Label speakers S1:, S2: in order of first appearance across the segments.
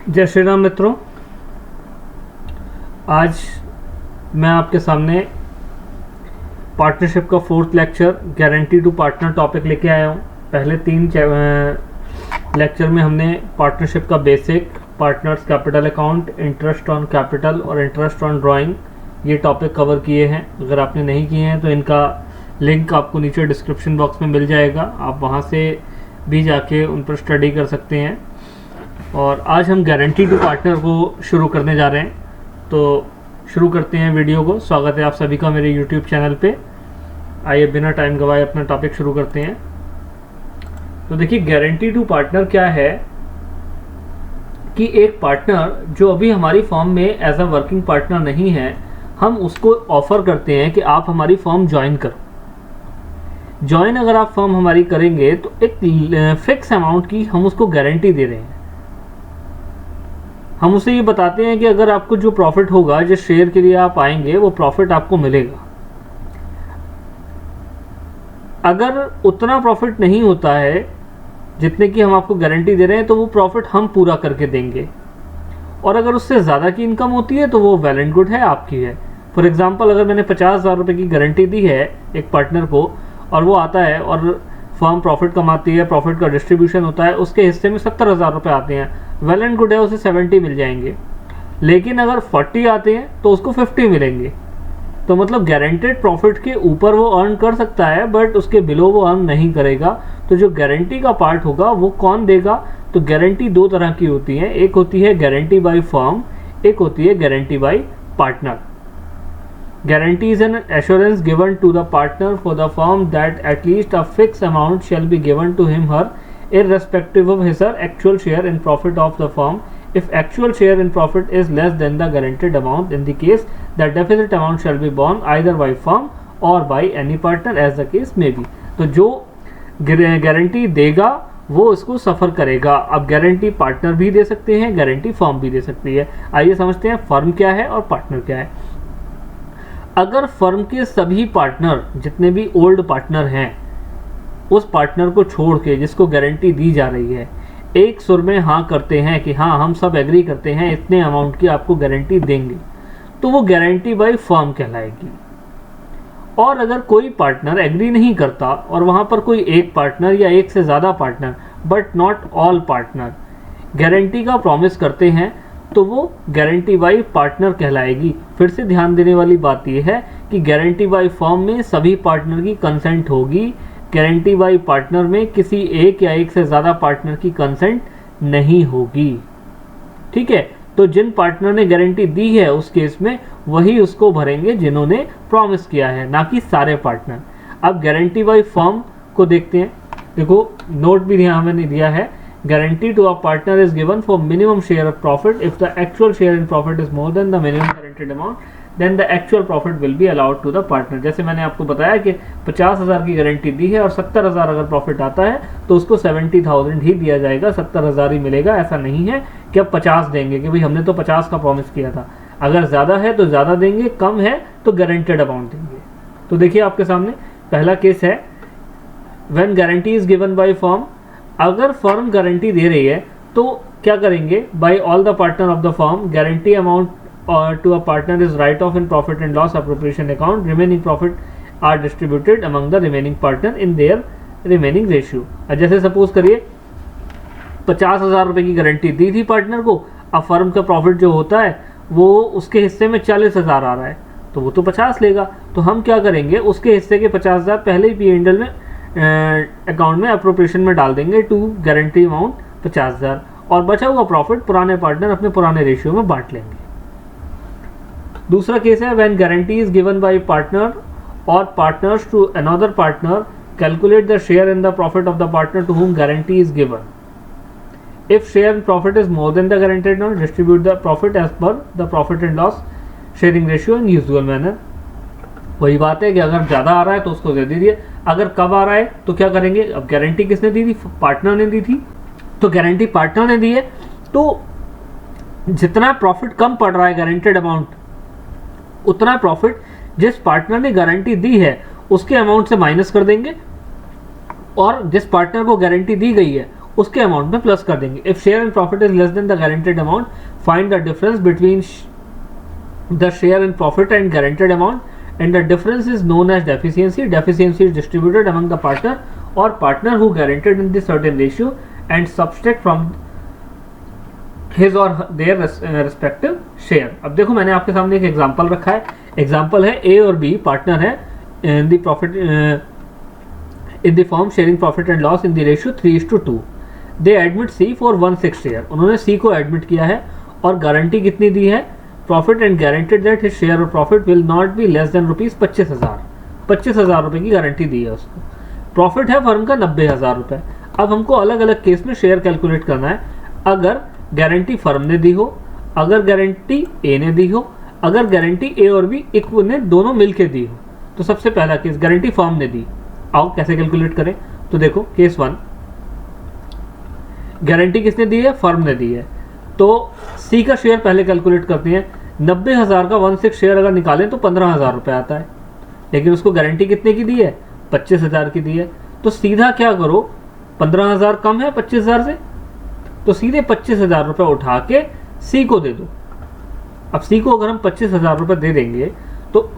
S1: जय श्री राम मित्रों, आज मैं आपके सामने पार्टनरशिप का fourth lecture guarantee to partner topic लेके आया हूँ। पहले 3 लेक्चर में हमने पार्टनरशिप का basic, partners capital account, interest on capital और इंटरेस्ट ऑन ड्राइंग ये टॉपिक कवर किए हैं। अगर आपने नहीं किए हैं तो इनका लिंक आपको नीचे डिस्क्रिप्शन बॉक्स में मिल जाएगा, आप वहाँ से भी जाके उन पर स्टडी कर सकते हैं। और आज हम गारंटी टू पार्टनर को शुरू करने जा रहे हैं, तो शुरू करते हैं वीडियो को। स्वागत है आप सभी का मेरे यूट्यूब चैनल पे। आइए बिना टाइम गवाए अपना टॉपिक शुरू करते हैं। तो देखिए, गारंटी टू पार्टनर क्या है कि एक पार्टनर जो अभी हमारी फर्म में एज अ वर्किंग पार्टनर नहीं है, हम उसको ऑफर करते हैं कि आप हमारी फर्म ज्वाइन करो। ज्वाइन अगर आप फर्म हमारी करेंगे तो एक फिक्स अमाउंट की हम उसको गारंटी दे रहे हैं। हम उसे ये बताते हैं कि अगर आपको जो प्रॉफिट होगा, जिस शेयर के लिए आप आएंगे, वो प्रॉफिट आपको मिलेगा। अगर उतना प्रॉफिट नहीं होता है जितने की हम आपको गारंटी दे रहे हैं, तो वो प्रॉफिट हम पूरा करके देंगे। और अगर उससे ज़्यादा की इनकम होती है तो वो वेल एंड गुड है, आपकी है। फॉर एग्जाम्पल, अगर मैंने 50,000 रुपये की गारंटी दी है एक पार्टनर को और वो आता है और फर्म प्रॉफिट कमाती है, प्रॉफिट का डिस्ट्रीब्यूशन होता है, उसके हिस्से में 70,000 रुपये आते हैं, वेल एंड गुड है, उसे 70 मिल जाएंगे। लेकिन अगर 40 आते हैं तो उसको 50 मिलेंगे। तो मतलब गारंटेड प्रॉफिट के ऊपर वो अर्न कर सकता है, बट उसके बिलो वो अर्न नहीं करेगा। तो जो गारंटी का पार्ट होगा वो कौन देगा? तो गारंटी 2 तरह की होती है, एक होती है गारंटी बाय फर्म, एक होती है guarantee bye partner. Guarantee is an assurance given to the partner for the firm that at least a fixed amount shall be given to him her irrespective of his or actual share in profit of the firm. If actual share in profit is less than the guaranteed amount, in the case the deficit amount shall be borne either by firm or by any partner as the case may be. तो जो guarantee देगा वो इसको सफ़र करेगा। अब guarantee partner भी दे सकते हैं, गारंटी फर्म भी दे सकती है। आइए समझते हैं फर्म क्या है और पार्टनर क्या है। अगर फर्म के सभी पार्टनर, जितने भी ओल्ड पार्टनर हैं, उस पार्टनर को छोड़ के जिसको गारंटी दी जा रही है, एक सुर में हाँ करते हैं कि हाँ हम सब एग्री करते हैं इतने अमाउंट की आपको गारंटी देंगे, तो वो गारंटी बाय फर्म कहलाएगी। और अगर कोई पार्टनर एग्री नहीं करता और वहाँ पर कोई एक पार्टनर या एक से ज़्यादा partner, but not all partner, guarantee का प्रॉमिस करते हैं, तो वो गारंटी बाय पार्टनर कहलाएगी। फिर से ध्यान देने वाली बात यह है कि गारंटी बाय फर्म में सभी पार्टनर की कंसेंट होगी, गारंटी बाय पार्टनर में किसी एक या एक से ज़्यादा पार्टनर की कंसेंट नहीं होगी। ठीक है, तो जिन पार्टनर ने गारंटी दी है उस केस में वही उसको भरेंगे जिन्होंने प्रॉमिस किया है, ना कि सारे पार्टनर। अब गारंटी बाय फर्म को देखते हैं। देखो, नोट भी यहाँ मैंने दिया है, guarantee to a partner is given for minimum share of profit. If the actual share in profit is more than the minimum guaranteed amount, then the actual profit will be allowed to the partner. जैसे मैंने आपको बताया कि 50,000 की guarantee दी है और 70,000 अगर profit आता है तो उसको 70,000 ही दिया जाएगा, 70,000 ही मिलेगा। ऐसा नहीं है कि अब 50 देंगे कि भाई हमने तो 50 का प्रॉमिस किया था। अगर ज़्यादा है तो ज़्यादा देंगे, कम है तो गारंटेड अमाउंट देंगे। तो देखिए आपके सामने पहला केस है, when guarantee is given by firm. अगर फर्म गारंटी दे रही है तो क्या करेंगे? By all the partner of the firm, guarantee amount to a partner is write off in profit and loss appropriation account, remaining profit are distributed among the remaining partner in their remaining ratio. जैसे suppose करिए 50,000 रुपये की guarantee दी थी partner को, अब firm का profit जो होता है वो उसके हिस्से में 40,000 आ रहा है, तो वो तो 50 लेगा। तो हम क्या करेंगे, उसके हिस्से के 50,000 पहले ही P&L में अकाउंट में अप्रोप्रिएशन में डाल देंगे टू गारंटी अमाउंट 50,000, और बचा हुआ प्रॉफिट पुराने पार्टनर अपने पुराने रेशियो में बांट लेंगे। दूसरा केस है, when guarantee is given by partner और partners to another partner, calculate the share in the profit of the partner to whom guarantee is given. If share in profit is more than the guaranteed amount, distribute the profit as per the profit and loss sharing ratio in usual manner. वही बात है कि अगर ज़्यादा आ रहा है तो उसको दे दीजिए, अगर कब आ रहा है तो क्या करेंगे? अब गारंटी किसने दी थी? पार्टनर ने दी थी, तो गारंटी पार्टनर ने दी है, तो जितना प्रॉफिट कम पड़ रहा है गारंटेड अमाउंट, उतना प्रॉफिट जिस पार्टनर ने गारंटी दी है उसके अमाउंट से माइनस कर देंगे, और जिस पार्टनर को गारंटी दी गई है उसके अमाउंट में प्लस कर देंगे। If share and profit is less than the guaranteed amount, find the difference between the share and profit and guaranteed amount, and the difference is known as deficiency. Deficiency is distributed among the partner or partner who guaranteed in the certain ratio and subtract from his or their respective share. अब देखो मैंने आपके सामने एक example रखा है। Example है ए और बी पार्टनर है in the profit in the firm sharing profit and loss in the ratio 3:2. They admit C for 1/6 share. उन्होंने C को एडमिट किया है और गारंटी कितनी दी है, profit and guaranteed that his share of profit will not be less than rupees 25,000 रुपए की guarantee दी है उसको। प्रॉफिट है फर्म का 90,000 रुपए। अब हमको अलग अलग केस में शेयर कैलकुलेट करना है। अगर गारंटी फर्म ने दी हो, अगर गारंटी ए ने दी हो, अगर गारंटी ए और बी ने दोनों मिलके दी हो। तो सबसे पहला केस गारंटी फर्म ने दी, आओ कैसे कैलकुलेट करें। तो देखो केस 1, गारंटी किसने दी है, फर्म ने दी है। तो सी का शेयर पहले कैलकुलेट करते हैं। 90,000 का 1/6 शेयर अगर निकालें तो 15,000 रुपये आता है, लेकिन उसको गारंटी कितने की दी है, 25,000 की दी है। तो सीधा क्या करो, 15,000 कम है 25,000 से, तो सीधे 25,000 रुपये उठा के सी को दे दो। अब सी को अगर हम 25,000 रुपये दे देंगे तो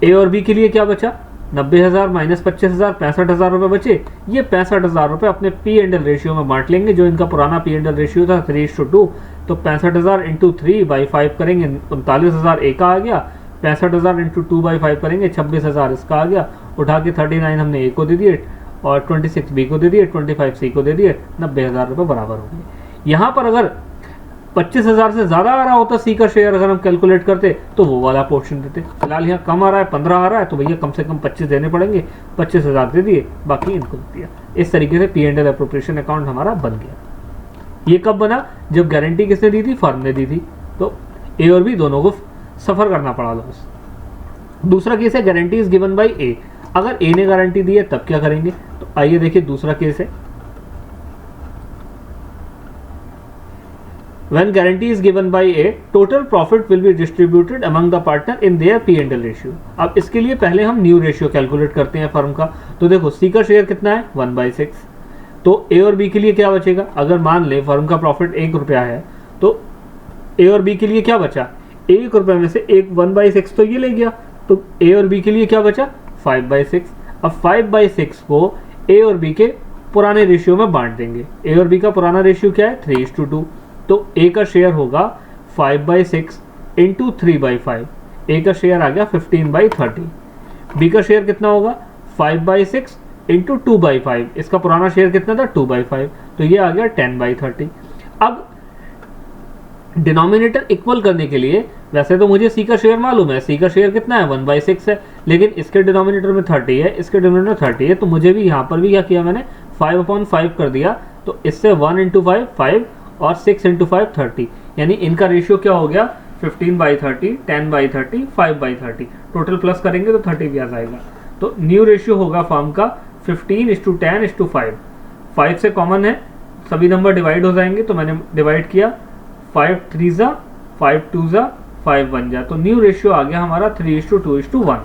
S1: ए और बी के लिए क्या बचा, 90,000 माइनस 25,000, 65,000 रुपये बचे। ये 65,000 रुपये अपने पी एंड एल रेशियो में बांट लेंगे, जो इनका पुराना पी एंड एल रेशियो था 3:2। तो 65,000 इंटू 3/5 करेंगे, 39,000 ए का आ गया। 65,000 इंटू 2/5 करेंगे, 26,000 इसका आ गया। उठा के 39 हमने ए को दे दिए और 26 बी को दे दिए, 25 सी को दे दिए, 90,000 रुपये बराबर हो गए। यहाँ पर अगर 25,000 से ज़्यादा आ रहा होता सी का शेयर, अगर हम कैलकुलेट करते तो वो वाला पोर्शन देते। फिलहाल यहाँ कम आ रहा है, 15 आ रहा है, तो भैया कम से कम 25 देने पड़ेंगे। 25,000 दे दिए, बाकी इनको दे दिया। इस तरीके से P and L appropriation account हमारा बन गया। ये कब बना, जब गारंटी किसने दी थी, फर्म ने दी थी। तो ए और बी दोनों को सफ़र करना पड़ा लॉस। दूसरा केस है गारंटी इज गिवन बाय ए। अगर ए ने गारंटी दी है तब क्या करेंगे, तो आइए देखिए दूसरा केस है। When guarantee is given by A, total profit will be distributed among the partner in their P&L ratio. अब इसके लिए पहले हम न्यू रेशियो कैलकुलेट करते हैं फर्म का। तो देखो सी का शेयर कितना है, 1/6। तो ए और बी के लिए क्या बचेगा, अगर मान ले फर्म का प्रॉफिट 1 रुपया है, तो ए और बी के लिए क्या बचा, 1 रुपये में से 1/6 तो ये ले गया। तो ए और बी के लिए क्या बचा, 5/6। अब 5/6 को ए और बी के पुराने रेशियो में बांट देंगे। ए और बी का पुराना रेशियो क्या है, 3:2। तो ए का शेयर होगा 5/6 इंटू 3/5। ए का शेयर आ गया 15/30। बी का शेयर कितना होगा, 5/6 इंटू 2/5। इसका पुराना शेयर कितना था, 2/5। तो ये आ गया 10/30। अब डिनोमिनेटर इक्वल करने के लिए, वैसे तो मुझे सी का शेयर मालूम है, सी का शेयर कितना है, 1/6 है, लेकिन इसके डिनोमिनेटर में 30 है, इसके डिनोमिनेटर 30 है। तो मुझे भी यहाँ पर भी क्या किया मैंने, 5/5 कर दिया। तो इससे 1 इंटू 5 5 और 6 इंटू 5 30, यानी इनका रेशियो क्या हो गया, 15/30, 10/30, 5/30। टोटल प्लस करेंगे तो 30 भी आ जाएगा। तो न्यू रेशियो होगा फर्म का 15:10:5। 5 से कॉमन है, सभी नंबर डिवाइड हो जाएंगे, तो मैंने डिवाइड किया, 5 3 5 2 5 1 जा। तो न्यू रेशियो आ गया हमारा 3:2:1।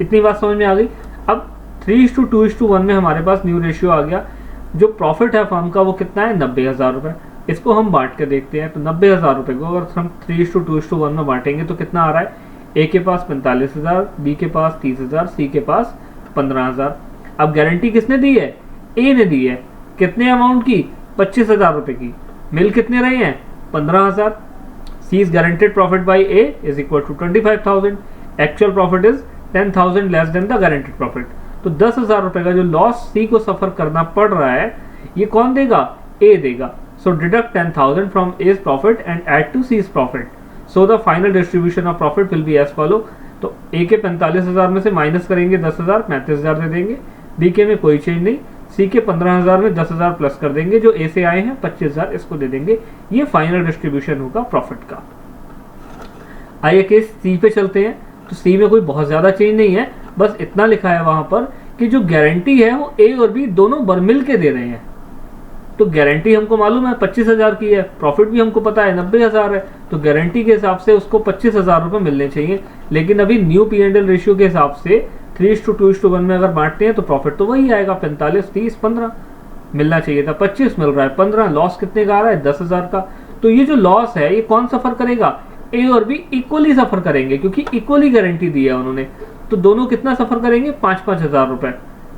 S1: इतनी बात समझ में आ गई। अब 3:2:1 में हमारे पास न्यू रेशियो आ गया। जो प्रॉफिट है फर्म का वो कितना है, 90,000 रुपये। इसको हम बांट के देखते हैं। तो 90,000 रुपये को अगर हम 3:2:1 में बांटेंगे तो कितना आ रहा है, ए के पास 45,000, बी के पास 30,000, सी के पास 15,000। अब गारंटी किसने दी है, ए ने दी है। कितने अमाउंट की, 25,000 रुपये की। मिल कितने रहे हैं, 15,000। C is guaranteed profit by A is equal to 25,000। Actual profit is 10,000 less than the guaranteed profit. तो 10,000 रुपये का जो लॉस सी को सफर करना पड़ रहा है, ये कौन देगा, ए देगा। So deduct 10,000 from A's profit and add to C's profit. So the final distribution of profit will be as follow. तो ए के 45,000 में से माइनस करेंगे 10,000, 35,000 दे देंगे। बी के में कोई चेंज नहीं। सी के 15,000 में 10,000 प्लस कर देंगे, जो ए से आए हैं 25,000 इसको दे देंगे। ये फाइनल डिस्ट्रीब्यूशन होगा प्रॉफिट का। आइए केस सी पे चलते हैं। तो सी में कोई बहुत ज्यादा चेंज नहीं है, बस इतना लिखा है वहां पर कि जो गारंटी है वो ए और बी दोनों बर मिल के दे रहे हैं। तो गारंटी हमको मालूम है 25,000 की है, प्रॉफिट भी हमको पता है 90,000 है। तो गारंटी के हिसाब से उसको 25,000 रुपये मिलने चाहिए। लेकिन अभी new P and L ratio के हिसाब से 3:2:1 में अगर बांटते हैं तो प्रॉफिट तो वही आएगा, 45 30 15। मिलना चाहिए था, 25 मिल रहा है, 15, लॉस कितने का आ रहा है, 10,000 का। तो ये जो लॉस है ये कौन सफर करेगा, ए और बी इक्वली सफर करेंगे, क्योंकि इक्वली गारंटी दी है उन्होंने। तो दोनों कितना सफर करेंगे, 5-5 हजार रुपए।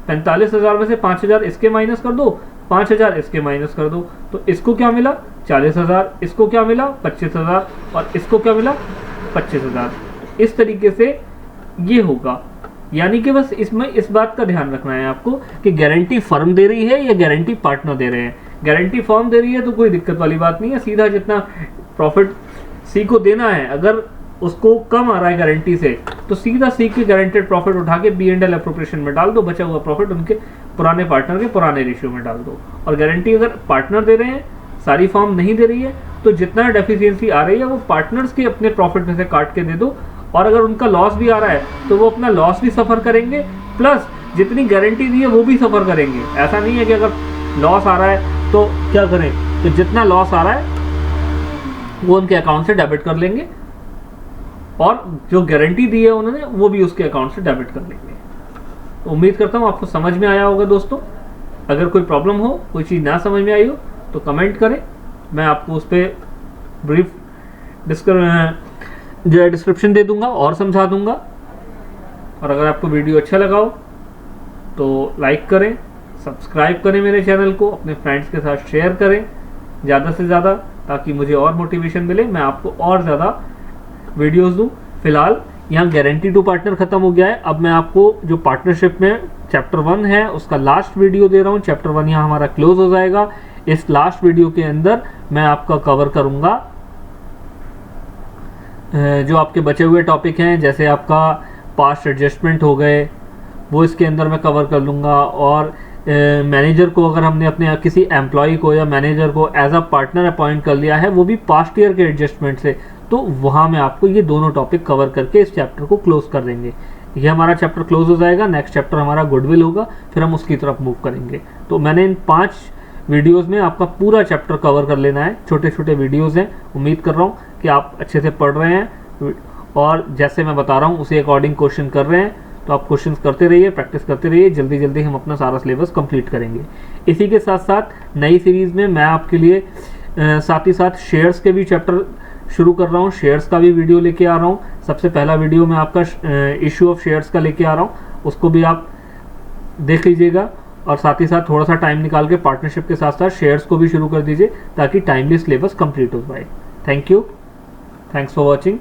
S1: 45,000 में से 5,000 इसके माइनस कर दो, 5,000 इसके माइनस कर दो, तो इसको क्या मिला 40,000, इसको क्या मिला 25,000, और इसको क्या मिला 25,000। इस तरीके से ये होगा। यानी कि बस इसमें इस बात का ध्यान रखना है आपको कि गारंटी फर्म दे रही है या गारंटी पार्टनर दे रहे हैं। गारंटी फर्म दे रही है तो कोई दिक्कत वाली बात नहीं है, सीधा जितना प्रॉफिट सी को देना है, अगर उसको कम आ रहा है गारंटी से, तो सीधा सी की गारंटेड प्रॉफिट उठा के B&L एप्रोप्रिएशन में डाल दो, बचा हुआ प्रॉफिट उनके पुराने पार्टनर के पुराने रेशियो में डाल दो। और गारंटी अगर पार्टनर दे रहे हैं, सारी फर्म नहीं दे रही है, तो जितना डेफिशिएंसी आ रही है वो पार्टनर्स के अपने प्रॉफिट में से काट के दे दो। और अगर उनका लॉस भी आ रहा है तो वो अपना लॉस भी सफ़र करेंगे, प्लस जितनी गारंटी दी है वो भी सफ़र करेंगे। ऐसा नहीं है कि अगर लॉस आ रहा है तो क्या करें, तो जितना लॉस आ रहा है वो उनके अकाउंट से डेबिट कर लेंगे, और जो गारंटी दी है उन्होंने वो भी उसके अकाउंट से डेबिट कर लेंगे। तो उम्मीद करता हूँ आपको समझ में आया होगा दोस्तों। अगर कोई प्रॉब्लम हो, कोई चीज़ ना समझ में आई हो तो कमेंट करें, मैं आपको उस पर ब्रीफ जो है डिस्क्रिप्शन दे दूंगा और समझा दूंगा। और अगर आपको वीडियो अच्छा लगा हो तो लाइक करें, सब्सक्राइब करें मेरे चैनल को, अपने फ्रेंड्स के साथ शेयर करें ज़्यादा से ज़्यादा, ताकि मुझे और मोटिवेशन मिले, मैं आपको और ज़्यादा वीडियोस दूं। फिलहाल यहाँ गारंटी टू पार्टनर खत्म हो गया है। अब मैं आपको जो पार्टनरशिप में चैप्टर 1 है उसका लास्ट वीडियो दे रहा हूँ। चैप्टर 1 यहाँ हमारा क्लोज हो जाएगा। इस लास्ट वीडियो के अंदर मैं आपका कवर करूँगा जो आपके बचे हुए टॉपिक हैं, जैसे आपका पास्ट एडजस्टमेंट हो गए, वो इसके अंदर मैं कवर कर लूँगा। और मैनेजर को अगर हमने अपने किसी एम्प्लॉय को या मैनेजर को एज अ पार्टनर अपॉइंट कर लिया है, वो भी पास्ट ईयर के एडजस्टमेंट से, तो वहाँ मैं आपको ये दोनों टॉपिक कवर करके इस चैप्टर को क्लोज कर देंगे। ये हमारा चैप्टर क्लोज हो जाएगा। नेक्स्ट चैप्टर हमारा गुडविल होगा, फिर हम उसकी तरफ मूव करेंगे। तो मैंने इन 5 वीडियोज़ में आपका पूरा चैप्टर कवर कर लेना है। छोटे छोटे वीडियोज़ हैं, उम्मीद कर रहा हूँ कि आप अच्छे से पढ़ रहे हैं और जैसे मैं बता रहा हूँ उसी अकॉर्डिंग क्वेश्चन कर रहे हैं। तो आप क्वेश्चंस करते रहिए, प्रैक्टिस करते रहिए, जल्दी जल्दी हम अपना सारा सिलेबस कंप्लीट करेंगे। इसी के साथ साथ नई सीरीज़ में मैं आपके लिए साथ ही साथ शेयर्स के भी चैप्टर शुरू कर रहा हूँ। शेयर्स का भी वीडियो लेके आ रहा हूँ। सबसे पहला वीडियो मैं आपका इशू ऑफ शेयर्स का लेके आ रहा हूँ, उसको भी आप देख लीजिएगा। और साथ ही साथ थोड़ा सा टाइम निकाल के पार्टनरशिप के साथ साथ शेयर्स को भी शुरू कर दीजिए, ताकि टाइमली सिलेबस कंप्लीट हो पाए। Thank you, thanks for watching.